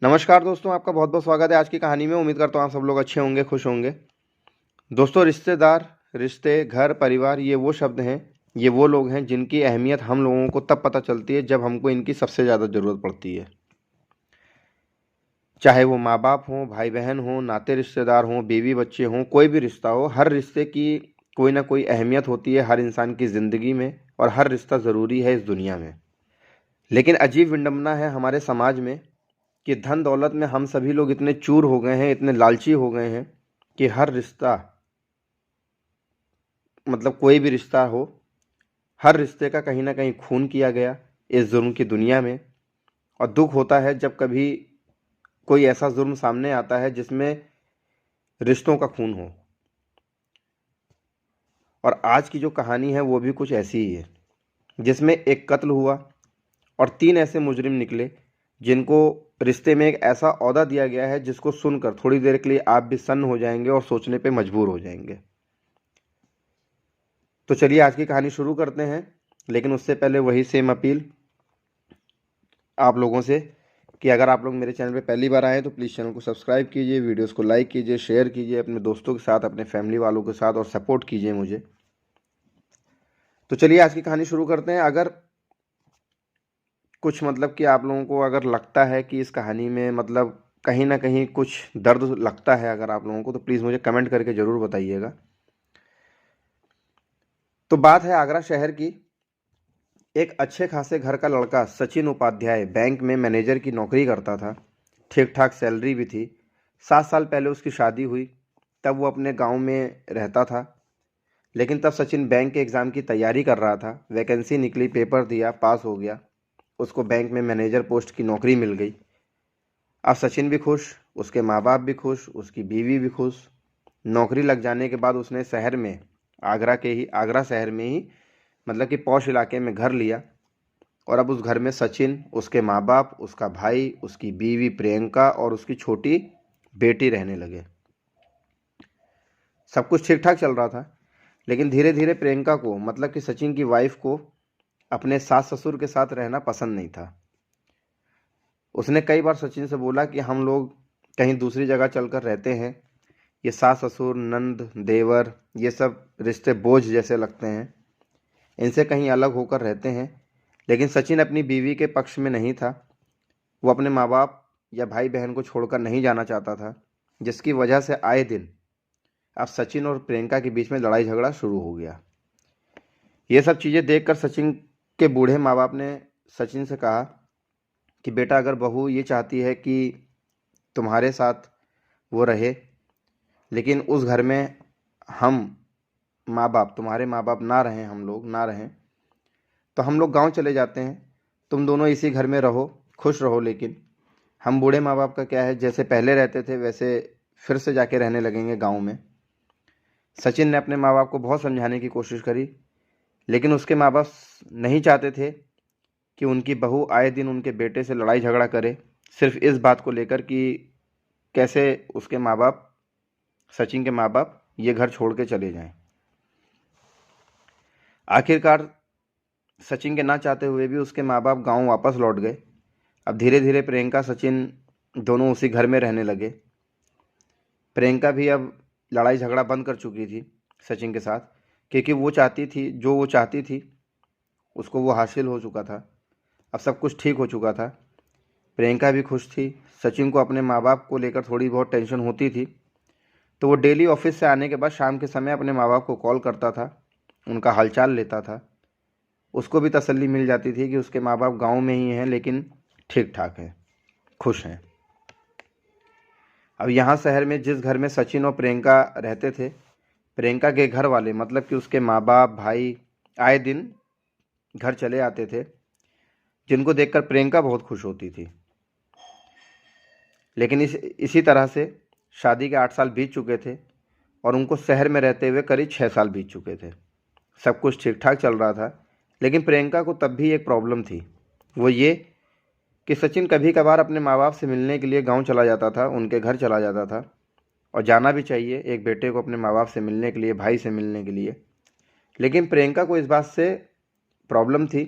नमस्कार दोस्तों, आपका बहुत बहुत स्वागत है आज की कहानी में। उम्मीद करता हूँ आप सब लोग अच्छे होंगे, खुश होंगे। दोस्तों, रिश्तेदार, रिश्ते, घर, परिवार, ये वो शब्द हैं, ये वो लोग हैं जिनकी अहमियत हम लोगों को तब पता चलती है जब हमको इनकी सबसे ज़्यादा ज़रूरत पड़ती है। चाहे वो माँ बाप हों, भाई बहन हों, नाते रिश्तेदार हों, बीवी बच्चे हों, कोई भी रिश्ता हो, हर रिश्ते की कोई ना कोई अहमियत होती है हर इंसान की ज़िंदगी में, और हर रिश्ता ज़रूरी है इस दुनिया में। लेकिन अजीब विडंबना है हमारे समाज में कि धन दौलत में हम सभी लोग इतने चूर हो गए हैं, इतने लालची हो गए हैं कि हर रिश्ता, मतलब कोई भी रिश्ता हो, हर रिश्ते का कहीं ना कहीं खून किया गया इस जुर्म की दुनिया में। और दुख होता है जब कभी कोई ऐसा जुर्म सामने आता है जिसमें रिश्तों का खून हो। और आज की जो कहानी है वो भी कुछ ऐसी ही है, जिसमें एक कत्ल हुआ और 3 ऐसे मुजरिम निकले जिनको रिश्ते में एक ऐसा ओहदा दिया गया है जिसको सुनकर थोड़ी देर के लिए आप भी सन्न हो जाएंगे और सोचने पे मजबूर हो जाएंगे। तो चलिए आज की कहानी शुरू करते हैं, लेकिन उससे पहले वही सेम अपील आप लोगों से कि अगर आप लोग मेरे चैनल पे पहली बार आए तो प्लीज़ चैनल को सब्सक्राइब कीजिए, वीडियोस को लाइक कीजिए, शेयर कीजिए अपने दोस्तों के साथ, अपने फैमिली वालों के साथ, और सपोर्ट कीजिए मुझे। तो चलिए आज की कहानी शुरू करते हैं। अगर कुछ मतलब कि आप लोगों को अगर लगता है कि इस कहानी में मतलब कहीं ना कहीं कुछ दर्द लगता है अगर आप लोगों को, तो प्लीज़ मुझे कमेंट करके ज़रूर बताइएगा। तो बात है आगरा शहर की। एक अच्छे खासे घर का लड़का सचिन उपाध्याय बैंक में मैनेजर की नौकरी करता था। ठीक ठाक सैलरी भी थी। 7 साल पहले उसकी शादी हुई। तब वो अपने गांव में रहता था। लेकिन तब सचिन बैंक के एग्ज़ाम की तैयारी कर रहा था। वैकेंसी निकली, पेपर दिया, पास हो गया। उसको बैंक में मैनेजर पोस्ट की नौकरी मिल गई। अब सचिन भी खुश, उसके माँ बाप भी खुश, उसकी बीवी भी खुश। नौकरी लग जाने के बाद उसने शहर में, आगरा शहर में ही, मतलब कि पॉश इलाके में घर लिया। और अब उस घर में सचिन, उसके माँ बाप, उसका भाई, उसकी बीवी प्रियंका और उसकी छोटी बेटी रहने लगे। सब कुछ ठीक ठाक चल रहा था। लेकिन धीरे धीरे प्रियंका को, मतलब कि सचिन की वाइफ को, अपने सास ससुर के साथ रहना पसंद नहीं था। उसने कई बार सचिन से बोला कि हम लोग कहीं दूसरी जगह चलकर रहते हैं। ये सास ससुर, नंद, देवर, ये सब रिश्ते बोझ जैसे लगते हैं, इनसे कहीं अलग होकर रहते हैं। लेकिन सचिन अपनी बीवी के पक्ष में नहीं था। वो अपने माँ बाप या भाई बहन को छोड़कर नहीं जाना चाहता था, जिसकी वजह से आए दिन अब सचिन और प्रियंका के बीच में लड़ाई झगड़ा शुरू हो गया। ये सब चीज़ें देखकर सचिन के बूढ़े माँ बाप ने सचिन से कहा कि बेटा, अगर बहू ये चाहती है कि तुम्हारे साथ वो रहे, लेकिन उस घर में हम माँ बाप, तुम्हारे माँ बाप ना रहें, हम लोग ना रहें, तो हम लोग गांव चले जाते हैं। तुम दोनों इसी घर में रहो, खुश रहो। लेकिन हम बूढ़े माँ बाप का क्या है, जैसे पहले रहते थे वैसे फिर से जाके रहने लगेंगे गांव में। सचिन ने अपने माँ बाप को बहुत समझाने की कोशिश करी, लेकिन उसके माँ बाप नहीं चाहते थे कि उनकी बहू आए दिन उनके बेटे से लड़ाई झगड़ा करे, सिर्फ इस बात को लेकर कि कैसे उसके माँ बाप, सचिन के माँ बाप, ये घर छोड़ के चले जाएं। आखिरकार सचिन के ना चाहते हुए भी उसके माँ बाप गाँव वापस लौट गए। अब धीरे धीरे प्रियंका सचिन दोनों उसी घर में रहने लगे। प्रियंका भी अब लड़ाई झगड़ा बंद कर चुकी थी सचिन के साथ, क्योंकि वो चाहती थी, जो वो चाहती थी उसको वो हासिल हो चुका था। अब सब कुछ ठीक हो चुका था। प्रियंका भी खुश थी। सचिन को अपने माँ बाप को लेकर थोड़ी बहुत टेंशन होती थी, तो वो डेली ऑफिस से आने के बाद शाम के समय अपने माँ बाप को कॉल करता था, उनका हालचाल लेता था। उसको भी तसल्ली मिल जाती थी कि उसके माँ बाप गाँव में ही हैं, लेकिन ठीक ठाक हैं, खुश हैं। अब यहाँ शहर में जिस घर में सचिन और प्रियंका रहते थे, प्रियंका के घर वाले, मतलब कि उसके माँ बाप, भाई, आए दिन घर चले आते थे, जिनको देखकर प्रियंका बहुत खुश होती थी। लेकिन इसी तरह से शादी के 8 साल बीत चुके थे और उनको शहर में रहते हुए करीब 6 साल बीत चुके थे। सब कुछ ठीक ठाक चल रहा था। लेकिन प्रियंका को तब भी एक प्रॉब्लम थी, वो ये कि सचिन कभी कभार अपने माँ बाप से मिलने के लिए गांव चला जाता था, उनके घर चला जाता था। और जाना भी चाहिए एक बेटे को अपने माँ बाप से मिलने के लिए, भाई से मिलने के लिए। लेकिन प्रियंका को इस बात से प्रॉब्लम थी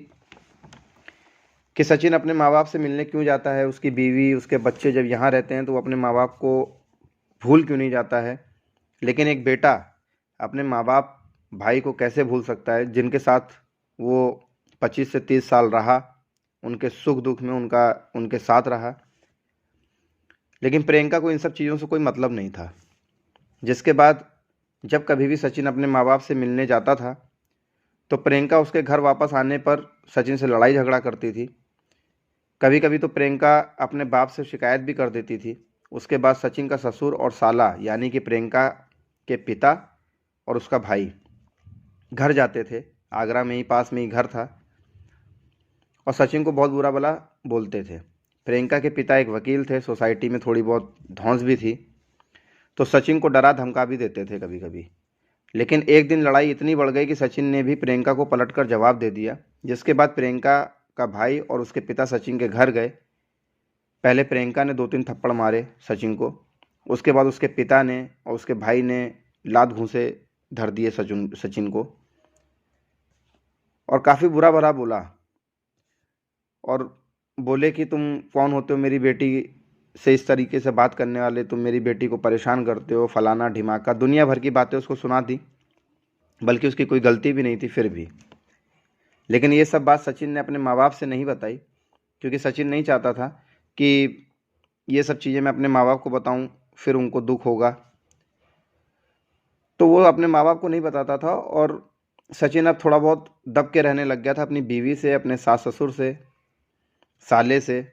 कि सचिन अपने माँ बाप से मिलने क्यों जाता है, उसकी बीवी उसके बच्चे जब यहाँ रहते हैं तो वो अपने माँ बाप को भूल क्यों नहीं जाता है। लेकिन एक बेटा अपने माँ बाप भाई को कैसे भूल सकता है जिनके साथ वो 25 से 30 साल रहा, उनके सुख दुख में उनके साथ रहा। लेकिन प्रियंका को इन सब चीज़ों से कोई मतलब नहीं था। जिसके बाद जब कभी भी सचिन अपने माँ बाप से मिलने जाता था तो प्रियंका उसके घर वापस आने पर सचिन से लड़ाई झगड़ा करती थी। कभी कभी तो प्रियंका अपने बाप से शिकायत भी कर देती थी। उसके बाद सचिन का ससुर और साला यानी कि प्रियंका के पिता और उसका भाई घर जाते थे। आगरा में ही पास में ही घर था और सचिन को बहुत बुरा भला बोलते थे। प्रियंका के पिता एक वकील थे, सोसाइटी में थोड़ी बहुत धौंस भी थी, तो सचिन को डरा धमका भी देते थे कभी कभी। लेकिन एक दिन लड़ाई इतनी बढ़ गई कि सचिन ने भी प्रियंका को पलटकर जवाब दे दिया। जिसके बाद प्रियंका का भाई और उसके पिता सचिन के घर गए। पहले प्रियंका ने 2-3 थप्पड़ मारे सचिन को, उसके बाद उसके पिता ने और उसके भाई ने लात घूंसे धर दिए सचिन को और काफ़ी बुरा भला बोला और बोले कि तुम कौन होते हो मेरी बेटी से इस तरीके से बात करने वाले, तुम मेरी बेटी को परेशान करते हो, फलाना ढिमाका, दुनिया भर की बातें उसको सुना दी। बल्कि उसकी कोई गलती भी नहीं थी फिर भी। लेकिन ये सब बात सचिन ने अपने माँ बाप से नहीं बताई, क्योंकि सचिन नहीं चाहता था कि ये सब चीज़ें मैं अपने माँ बाप को बताऊं, फिर उनको दुख होगा। तो वो अपने माँ बाप को नहीं बताता था और सचिन अब थोड़ा बहुत दब के रहने लग गया था अपनी बीवी से, अपने सास ससुर से, साले से।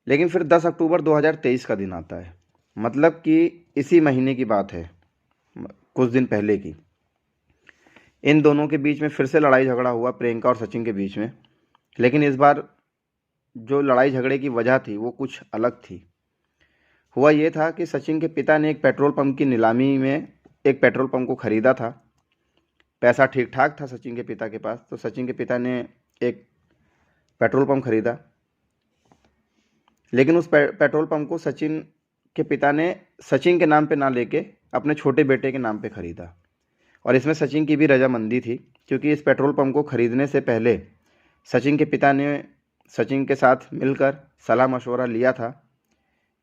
लेकिन फिर 10 अक्टूबर 2023 का दिन आता है, मतलब कि इसी महीने की बात है, कुछ दिन पहले की। इन दोनों के बीच में फिर से लड़ाई झगड़ा हुआ, प्रियंका और सचिन के बीच में। लेकिन इस बार जो लड़ाई झगड़े की वजह थी वो कुछ अलग थी। हुआ ये था कि सचिन के पिता ने एक पेट्रोल पंप की नीलामी में एक पेट्रोल पंप को खरीदा था। पैसा ठीक ठाक था सचिन के पिता के पास, तो सचिन के पिता ने एक पेट्रोल पंप खरीदा। लेकिन उस पेट्रोल पंप को सचिन के पिता ने सचिन के नाम पे ना लेके अपने छोटे बेटे के नाम पे खरीदा। और इसमें सचिन की भी रजामंदी थी, क्योंकि इस पेट्रोल पंप को खरीदने से पहले सचिन के पिता ने सचिन के साथ मिलकर सलाह मशवरा लिया था।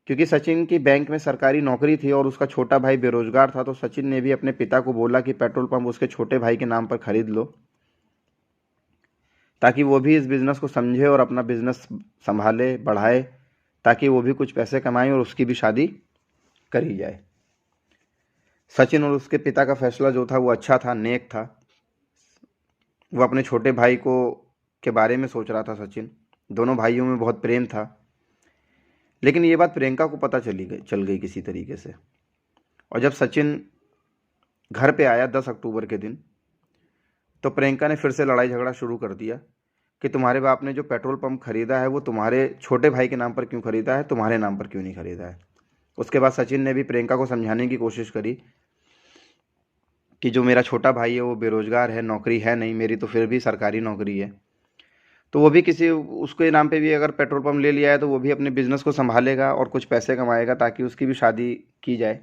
क्योंकि सचिन की बैंक में सरकारी नौकरी थी और उसका छोटा भाई बेरोजगार था, तो सचिन ने भी अपने पिता को बोला कि पेट्रोल पंप उसके छोटे भाई के नाम पर खरीद लो, ताकि वो भी इस बिज़नेस को समझे और अपना बिज़नेस संभाले, बढ़ाए, ताकि वो भी कुछ पैसे कमाएं और उसकी भी शादी करी जाए। सचिन और उसके पिता का फैसला जो था वो अच्छा था, नेक था। वो अपने छोटे भाई को के बारे में सोच रहा था सचिन। दोनों भाइयों में बहुत प्रेम था। लेकिन ये बात प्रियंका को पता चल गई किसी तरीके से। और जब सचिन घर पे आया 10 अक्टूबर के दिन, तो प्रियंका ने फिर से लड़ाई झगड़ा शुरू कर दिया कि तुम्हारे बाप ने जो पेट्रोल पंप खरीदा है वो तुम्हारे छोटे भाई के नाम पर क्यों खरीदा है, तुम्हारे नाम पर क्यों नहीं खरीदा है। उसके बाद सचिन ने भी प्रियंका को समझाने की कोशिश करी कि जो मेरा छोटा भाई है वो बेरोजगार है, नौकरी है नहीं, मेरी तो फिर भी सरकारी नौकरी है, तो वो भी किसी उसके नाम पे भी अगर पेट्रोल पंप ले लिया है तो वो भी अपने बिजनेस को संभालेगा और कुछ पैसे कमाएगा ताकि उसकी भी शादी की जाए।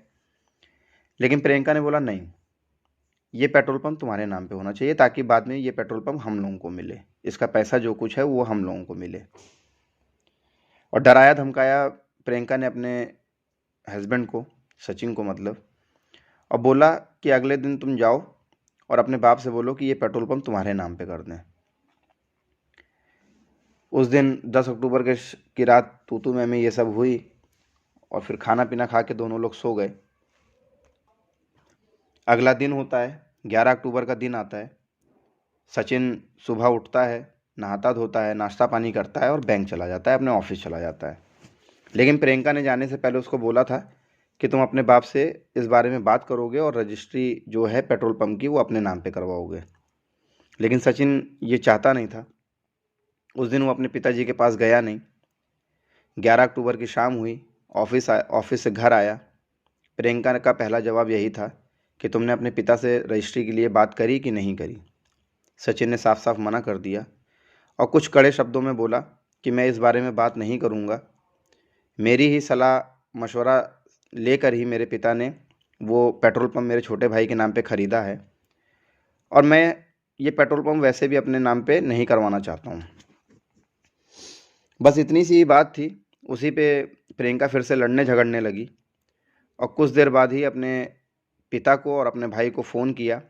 लेकिन प्रियंका ने बोला नहीं, ये पेट्रोल पंप तुम्हारे नाम पे होना चाहिए ताकि बाद में ये पेट्रोल पंप हम लोगों को मिले, इसका पैसा जो कुछ है वो हम लोगों को मिले। और डराया धमकाया प्रियंका ने अपने हस्बैंड को, सचिन को मतलब, और बोला कि अगले दिन तुम जाओ और अपने बाप से बोलो कि ये पेट्रोल पंप तुम्हारे नाम पे कर दें। उस दिन 10 अक्टूबर की रात तू मैं ये सब हुई और फिर खाना पीना खा के दोनों लोग सो गए। अगला दिन होता है, 11 अक्टूबर का दिन आता है। सचिन सुबह उठता है, नहाता धोता है, नाश्ता पानी करता है और बैंक चला जाता है, अपने ऑफिस चला जाता है। लेकिन प्रियंका ने जाने से पहले उसको बोला था कि तुम अपने बाप से इस बारे में बात करोगे और रजिस्ट्री जो है पेट्रोल पंप की वो अपने नाम पे करवाओगे। लेकिन सचिन ये चाहता नहीं था। उस दिन वो अपने पिताजी के पास गया नहीं। 11 अक्टूबर की शाम हुई, ऑफिस से घर आया। प्रियंका का पहला जवाब यही था कि तुमने अपने पिता से रजिस्ट्री के लिए बात करी कि नहीं करी। सचिन ने साफ साफ मना कर दिया और कुछ कड़े शब्दों में बोला कि मैं इस बारे में बात नहीं करूँगा। मेरी ही सलाह मशवरा लेकर ही मेरे पिता ने वो पेट्रोल पंप मेरे छोटे भाई के नाम पे ख़रीदा है और मैं ये पेट्रोल पंप वैसे भी अपने नाम पे नहीं करवाना चाहता हूँ। बस इतनी सी ही बात थी। उसी पे प्रियंका फिर से लड़ने झगड़ने लगी और कुछ देर बाद ही अपने पिता को और अपने भाई को फ़ोन किया।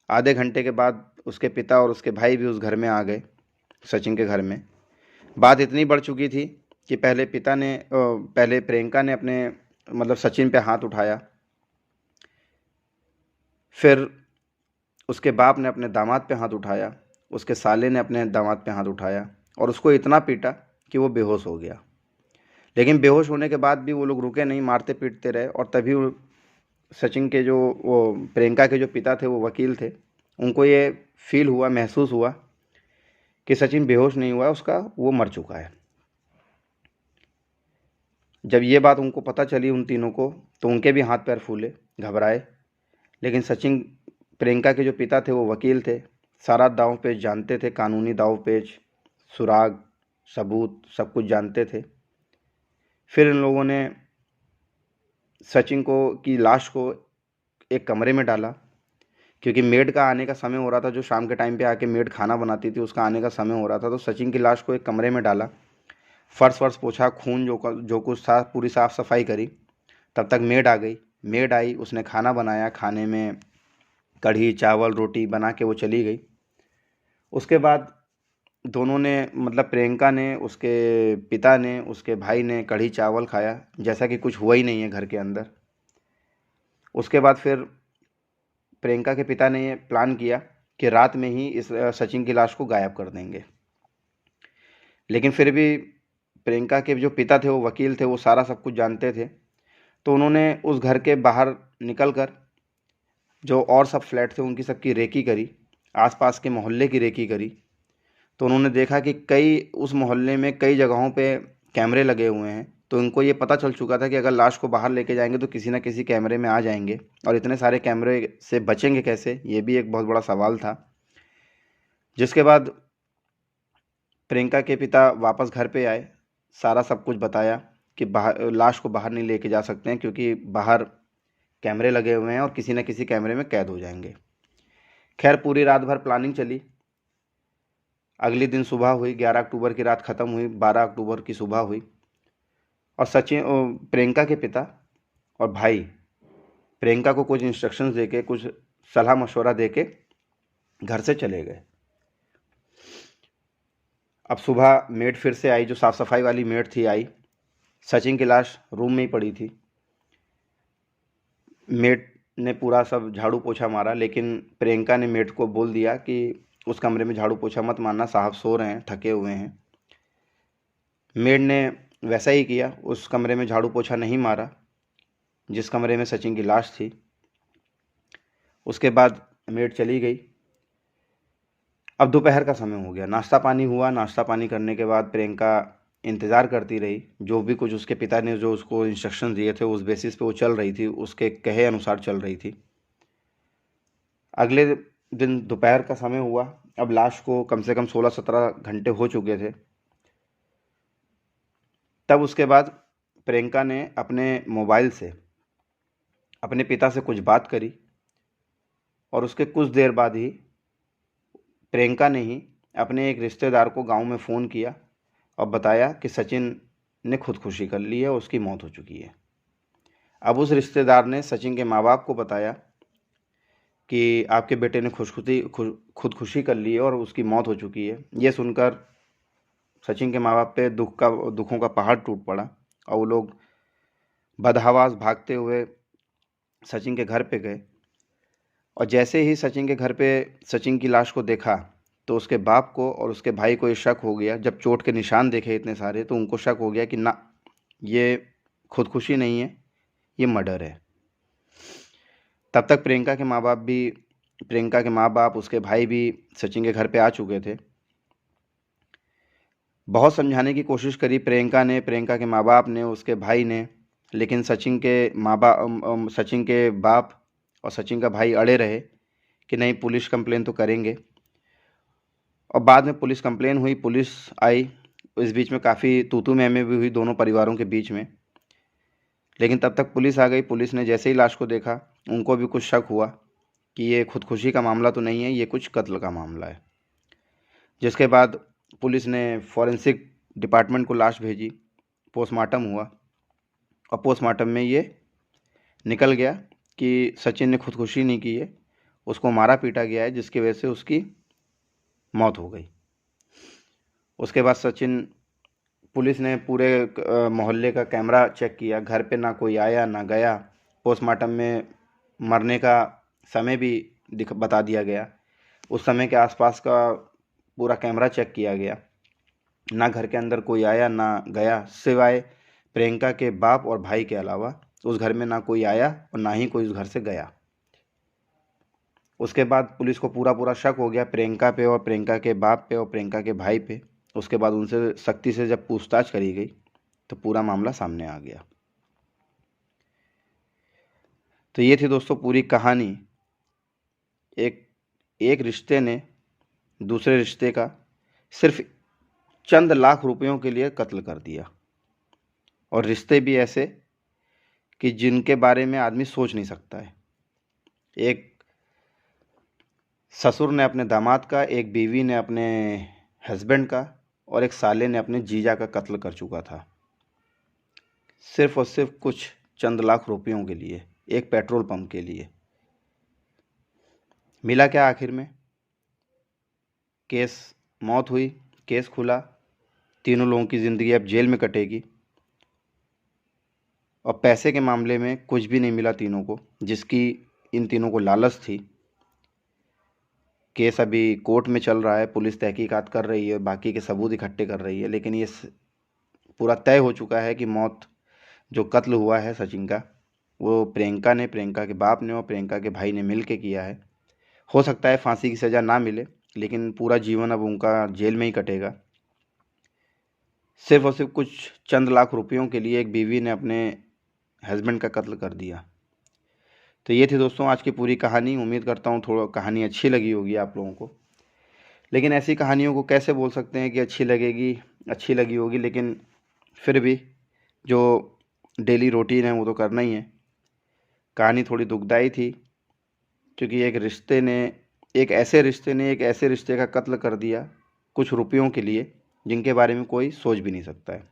आधे घंटे के बाद उसके पिता और उसके भाई भी उस घर में आ गए, सचिन के घर में। बात इतनी बढ़ चुकी थी कि पहले प्रियंका ने अपने मतलब सचिन पे हाथ उठाया, फिर उसके बाप ने अपने दामाद पे हाथ उठाया, उसके साले ने अपने दामाद पे हाथ उठाया और उसको इतना पीटा कि वो बेहोश हो गया। लेकिन बेहोश होने के बाद भी वो लोग रुके नहीं, मारते पीटते रहे। और तभी सचिन के जो वो प्रियंका के जो पिता थे, वो वकील थे, उनको ये फील हुआ, महसूस हुआ कि सचिन बेहोश नहीं हुआ है, उसका वो मर चुका है। जब ये बात उनको पता चली उन तीनों को, तो उनके भी हाथ पैर फूले, घबराए। लेकिन सचिन, प्रियंका के जो पिता थे वो वकील थे, सारा दांव पेच जानते थे, कानूनी दांव पेच, सुराग, सबूत सब कुछ जानते थे। फिर इन लोगों ने सचिन की लाश को एक कमरे में डाला, क्योंकि मेड का आने का समय हो रहा था। जो शाम के टाइम पे आके मेड खाना बनाती थी, उसका आने का समय हो रहा था। तो सचिन की लाश को एक कमरे में डाला, फर्श वर्श पोछा, खून जो कुछ था पूरी साफ़ सफाई करी। तब तक मेड आ गई। मेड आई, उसने खाना बनाया, खाने में कढ़ी चावल रोटी बना के वो चली गई। उसके बाद दोनों ने, मतलब प्रियंका ने, उसके पिता ने, उसके भाई ने कढ़ी चावल खाया जैसा कि कुछ हुआ ही नहीं है घर के अंदर। उसके बाद फिर प्रियंका के पिता ने ये प्लान किया कि रात में ही इस सचिन की लाश को गायब कर देंगे। लेकिन फिर भी प्रियंका के जो पिता थे वो वकील थे, वो सारा सब कुछ जानते थे। तो उन्होंने उस घर के बाहर निकल कर जो और सब फ्लैट थे उनकी सबकी रेकी करी, आसपास के मोहल्ले की रेकी करी। तो उन्होंने देखा कि उस मोहल्ले में कई जगहों पे कैमरे लगे हुए हैं। तो उनको ये पता चल चुका था कि अगर लाश को बाहर लेके जाएंगे तो किसी ना किसी कैमरे में आ जाएंगे, और इतने सारे कैमरे से बचेंगे कैसे, ये भी एक बहुत बड़ा सवाल था। जिसके बाद प्रियंका के पिता वापस घर पे आए, सारा सब कुछ बताया कि लाश को बाहर नहीं लेके जा सकते हैं, क्योंकि बाहर कैमरे लगे हुए हैं और किसी न किसी कैमरे में कैद हो जाएंगे। खैर, पूरी रात भर प्लानिंग चली। अगले दिन सुबह हुई, 11 अक्टूबर की रात ख़त्म हुई, 12 अक्टूबर की सुबह हुई। और प्रियंका के पिता और भाई प्रियंका को कुछ इंस्ट्रक्शंस देके, कुछ सलाह मशवरा देके घर से चले गए। अब सुबह मेड फिर से आई, जो साफ़ सफाई वाली मेड थी, आई। सचिन की लाश रूम में ही पड़ी थी। मेड ने पूरा सब झाड़ू पोछा मारा, लेकिन प्रियंका ने मेड को बोल दिया कि उस कमरे में झाड़ू पोछा मत मारना, साहब सो रहे हैं, थके हुए हैं। मेड ने वैसा ही किया, उस कमरे में झाड़ू पोछा नहीं मारा जिस कमरे में सचिन की लाश थी। उसके बाद मेड चली गई। अब दोपहर का समय हो गया, नाश्ता पानी हुआ। नाश्ता पानी करने के बाद प्रियंका इंतज़ार करती रही। जो भी कुछ उसके पिता ने जो उसको इंस्ट्रक्शन दिए थे, उस बेसिस पे वो चल रही थी, उसके कहे अनुसार चल रही थी। अगले दिन दोपहर का समय हुआ। अब लाश को कम से कम 16-17 घंटे हो चुके थे। तब उसके बाद प्रियंका ने अपने मोबाइल से अपने पिता से कुछ बात करी, और उसके कुछ देर बाद ही प्रियंका ने ही अपने एक रिश्तेदार को गांव में फ़ोन किया और बताया कि सचिन ने खुदकुशी कर ली है और उसकी मौत हो चुकी है। अब उस रिश्तेदार ने सचिन के माँ बाप को बताया कि आपके बेटे ने खुदकुशी कर ली है और उसकी मौत हो चुकी है। ये सुनकर सचिन के माँ बाप पे दुखों का पहाड़ टूट पड़ा, और वो लोग बदहवास भागते हुए सचिन के घर पे गए। और जैसे ही सचिन के घर पे सचिन की लाश को देखा, तो उसके बाप को और उसके भाई को ये शक हो गया। जब चोट के निशान देखे इतने सारे, तो उनको शक हो गया कि ना, ये खुदकुशी नहीं है, ये मर्डर है। तब तक प्रियंका के माँ बाप, उसके भाई भी सचिन के घर पे आ चुके थे। बहुत समझाने की कोशिश करी प्रियंका ने, प्रियंका के माँ बाप ने, उसके भाई ने, लेकिन सचिन के बाप और सचिन का भाई अड़े रहे कि नहीं, पुलिस कंप्लेन तो करेंगे। और बाद में पुलिस कंप्लेन हुई, पुलिस आई। इस बीच में काफ़ी तूतू मैमे भी हुई दोनों परिवारों के बीच में। लेकिन तब तक पुलिस आ गई। पुलिस ने जैसे ही लाश को देखा, उनको भी कुछ शक हुआ कि ये खुदकुशी का मामला तो नहीं है, ये कुछ कत्ल का मामला है। जिसके बाद पुलिस ने फॉरेंसिक डिपार्टमेंट को लाश भेजी, पोस्टमार्टम हुआ और पोस्टमार्टम में ये निकल गया कि सचिन ने खुदकुशी नहीं की है, उसको मारा पीटा गया है जिसकी वजह से उसकी मौत हो गई। उसके बाद सचिन, पुलिस ने पूरे मोहल्ले का कैमरा चेक किया, घर पे ना कोई आया ना गया। पोस्टमार्टम में मरने का समय भी बता दिया गया, उस समय के आसपास का पूरा कैमरा चेक किया गया, ना घर के अंदर कोई आया ना गया, सिवाय प्रियंका के बाप और भाई के अलावा उस घर में ना कोई आया और ना ही कोई उस घर से गया। उसके बाद पुलिस को पूरा शक हो गया प्रियंका पे और प्रियंका के बाप पे और प्रियंका के भाई पे। उसके बाद उनसे सख्ती से जब पूछताछ करी गई तो पूरा मामला सामने आ गया। तो ये थी दोस्तों पूरी कहानी। एक रिश्ते ने दूसरे रिश्ते का सिर्फ चंद लाख रुपयों के लिए कत्ल कर दिया, और रिश्ते भी ऐसे कि जिनके बारे में आदमी सोच नहीं सकता है। एक ससुर ने अपने दामाद का, एक बीवी ने अपने हस्बैंड का और एक साले ने अपने जीजा का कत्ल कर चुका था, सिर्फ और सिर्फ कुछ चंद लाख रुपयों के लिए, एक पेट्रोल पंप के लिए। मिला क्या आखिर में? केस, मौत हुई, केस खुला, तीनों लोगों की ज़िंदगी अब जेल में कटेगी, और पैसे के मामले में कुछ भी नहीं मिला तीनों को, जिसकी इन तीनों को लालच थी। केस अभी कोर्ट में चल रहा है, पुलिस तहकीकात कर रही है, बाकी के सबूत इकट्ठे कर रही है, लेकिन ये पूरा तय हो चुका है कि मौत, जो कत्ल हुआ है सचिन का, वो प्रियंका ने, प्रियंका के बाप ने और प्रियंका के भाई ने मिल के किया है। हो सकता है फांसी की सज़ा ना मिले, लेकिन पूरा जीवन अब उनका जेल में ही कटेगा, सिर्फ और सिर्फ कुछ चंद लाख रुपयों के लिए एक बीवी ने अपने हस्बैंड का कत्ल कर दिया। तो ये थी दोस्तों आज की पूरी कहानी। उम्मीद करता हूँ थोड़ा कहानी अच्छी लगी होगी आप लोगों को, लेकिन ऐसी कहानियों को कैसे बोल सकते हैं कि अच्छी लगी होगी, लेकिन फिर भी जो डेली रूटीन है वो तो करना ही है। कहानी थोड़ी दुखदाई थी, क्योंकि एक ऐसे रिश्ते का कत्ल कर दिया कुछ रुपयों के लिए, जिनके बारे में कोई सोच भी नहीं सकता है।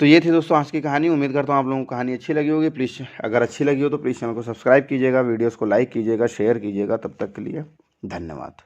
तो ये थी दोस्तों आज की कहानी। उम्मीद करता हूँ आप लोगों को कहानी अच्छी लगी होगी। प्लीज़, अगर अच्छी लगी हो तो प्लीज़ चैनल को सब्सक्राइब कीजिएगा, वीडियोस को लाइक कीजिएगा, शेयर कीजिएगा। तब तक के लिए धन्यवाद।